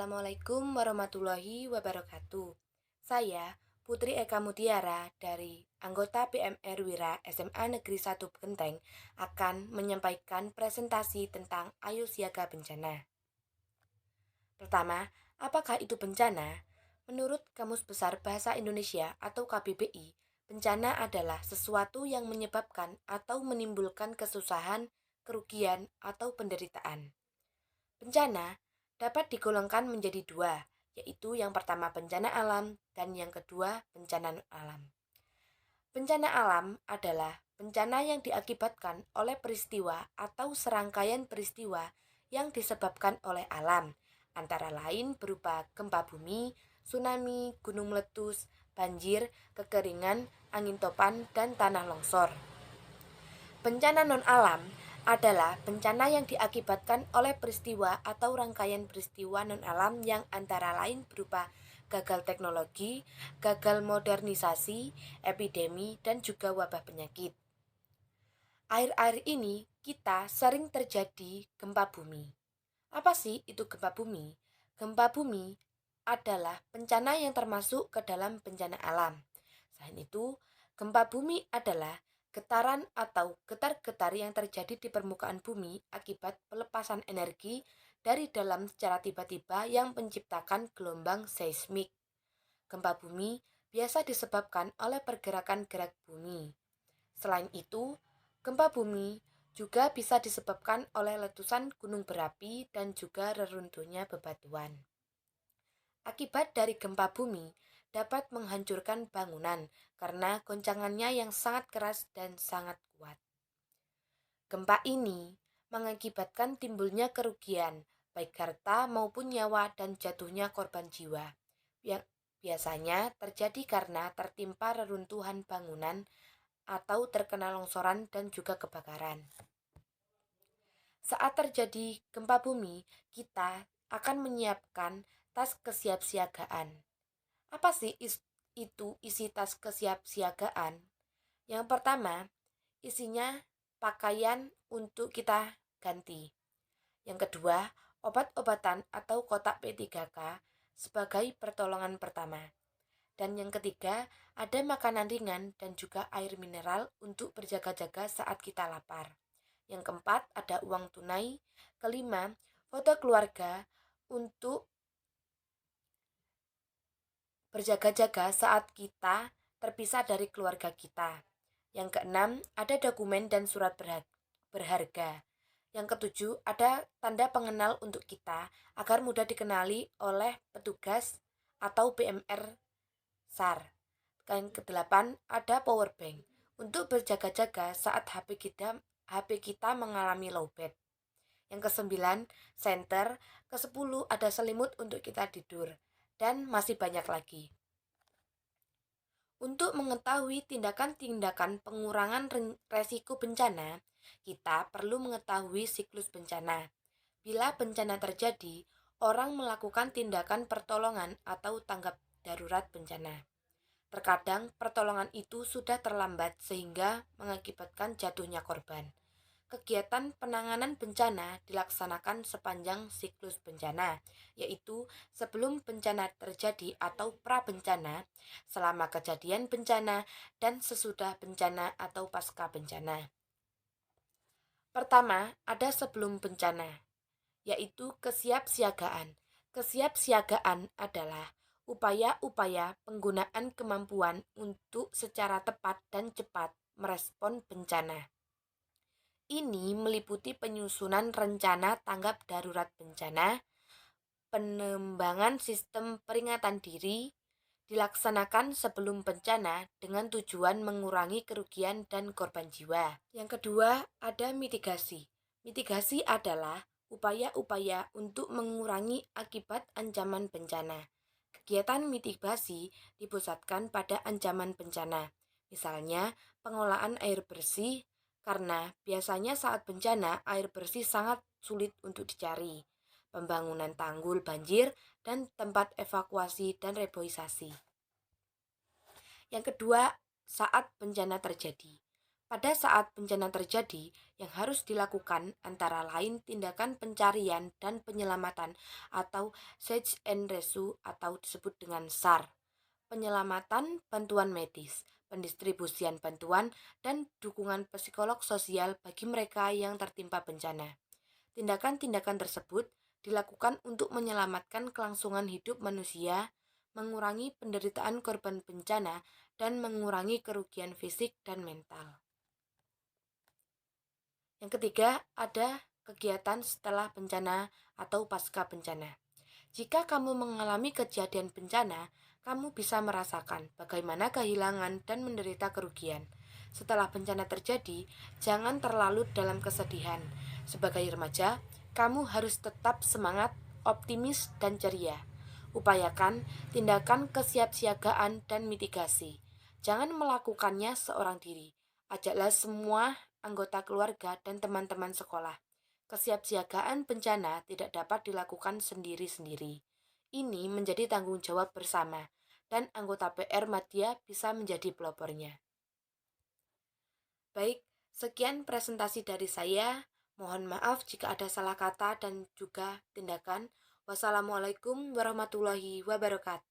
Assalamualaikum warahmatullahi wabarakatuh. Saya Putri Eka Mutiara dari anggota PMR Wira SMA Negeri 1 Genteng akan menyampaikan presentasi tentang Ayo Siaga Bencana. Pertama, apakah itu bencana? Menurut Kamus Besar Bahasa Indonesia atau KBBI, bencana adalah sesuatu yang menyebabkan atau menimbulkan kesusahan, kerugian, atau penderitaan. Bencana dapat digolongkan menjadi dua, yaitu yang pertama bencana alam dan yang kedua bencana non-alam. Bencana alam adalah bencana yang diakibatkan oleh peristiwa atau serangkaian peristiwa yang disebabkan oleh alam, antara lain berupa gempa bumi, tsunami, gunung meletus, banjir, kekeringan, angin topan, dan tanah longsor. Bencana non-alam adalah bencana yang diakibatkan oleh peristiwa atau rangkaian peristiwa non-alam yang antara lain berupa gagal teknologi, gagal modernisasi, epidemi, dan juga wabah penyakit. Akhir-akhir ini kita sering terjadi gempa bumi. Apa sih itu gempa bumi? Gempa bumi adalah bencana yang termasuk ke dalam bencana alam. Selain itu, gempa bumi adalah getaran atau getar-getar yang terjadi di permukaan bumi akibat pelepasan energi dari dalam secara tiba-tiba yang menciptakan gelombang seismik. Gempa bumi biasa disebabkan oleh pergerakan gerak bumi. Selain itu, gempa bumi juga bisa disebabkan oleh letusan gunung berapi dan juga reruntuhnya bebatuan. Akibat dari gempa bumi dapat menghancurkan bangunan karena goncangannya yang sangat keras dan sangat kuat. Gempa ini mengakibatkan timbulnya kerugian, baik harta maupun nyawa dan jatuhnya korban jiwa. Yang biasanya terjadi karena tertimpa reruntuhan bangunan atau terkena longsoran dan juga kebakaran. Saat terjadi gempa bumi, kita akan menyiapkan tas kesiapsiagaan. Apa sih itu isi tas kesiapsiagaan? Yang pertama, isinya pakaian untuk kita ganti. Yang kedua, obat-obatan atau kotak P3K sebagai pertolongan pertama. Dan yang ketiga, ada makanan ringan dan juga air mineral untuk berjaga-jaga saat kita lapar. Yang keempat, ada uang tunai. Kelima, foto keluarga untuk berjaga-jaga saat kita terpisah dari keluarga kita. Yang keenam, ada dokumen dan surat berharga. Yang ketujuh, ada tanda pengenal untuk kita agar mudah dikenali oleh petugas atau PMR SAR. Yang kedelapan, ada power bank untuk berjaga-jaga saat HP kita mengalami lowbat. Yang kesembilan, senter. Kesepuluh, ada selimut untuk kita tidur. Dan masih banyak lagi. Untuk mengetahui tindakan-tindakan pengurangan resiko bencana, kita perlu mengetahui siklus bencana. Bila bencana terjadi, orang melakukan tindakan pertolongan atau tanggap darurat bencana. Terkadang pertolongan itu sudah terlambat sehingga mengakibatkan jatuhnya korban. Kegiatan penanganan bencana dilaksanakan sepanjang siklus bencana, yaitu sebelum bencana terjadi atau pra-bencana, selama kejadian bencana, dan sesudah bencana atau pasca bencana. Pertama, ada sebelum bencana, yaitu kesiapsiagaan. Kesiapsiagaan adalah upaya-upaya penggunaan kemampuan untuk secara tepat dan cepat merespon bencana. Ini meliputi penyusunan rencana tanggap darurat bencana, pengembangan sistem peringatan diri, dilaksanakan sebelum bencana dengan tujuan mengurangi kerugian dan korban jiwa. Yang kedua, ada mitigasi. Mitigasi adalah upaya-upaya untuk mengurangi akibat ancaman bencana. Kegiatan mitigasi dipusatkan pada ancaman bencana, misalnya pengolahan air bersih, karena biasanya saat bencana air bersih sangat sulit untuk dicari, pembangunan tanggul banjir, dan tempat evakuasi dan reboisasi. Yang kedua, saat bencana terjadi. Pada saat bencana terjadi, yang harus dilakukan antara lain tindakan pencarian dan penyelamatan atau search and rescue atau disebut dengan SAR, penyelamatan bantuan medis, pendistribusian bantuan, dan dukungan psikolog sosial bagi mereka yang tertimpa bencana. Tindakan-tindakan tersebut dilakukan untuk menyelamatkan kelangsungan hidup manusia, mengurangi penderitaan korban bencana, dan mengurangi kerugian fisik dan mental. Yang ketiga, ada kegiatan setelah bencana atau pasca bencana. Jika kamu mengalami kejadian bencana, kamu bisa merasakan bagaimana kehilangan dan menderita kerugian. Setelah bencana terjadi, jangan terlalu dalam kesedihan. Sebagai remaja, kamu harus tetap semangat, optimis, dan ceria. Upayakan tindakan kesiapsiagaan dan mitigasi. Jangan melakukannya seorang diri. Ajaklah semua anggota keluarga dan teman-teman sekolah. Kesiapsiagaan bencana tidak dapat dilakukan sendiri-sendiri. Ini menjadi tanggung jawab bersama, dan anggota PR Madya bisa menjadi pelopornya. Baik, sekian presentasi dari saya. Mohon maaf jika ada salah kata dan juga tindakan. Wassalamualaikum warahmatullahi wabarakatuh.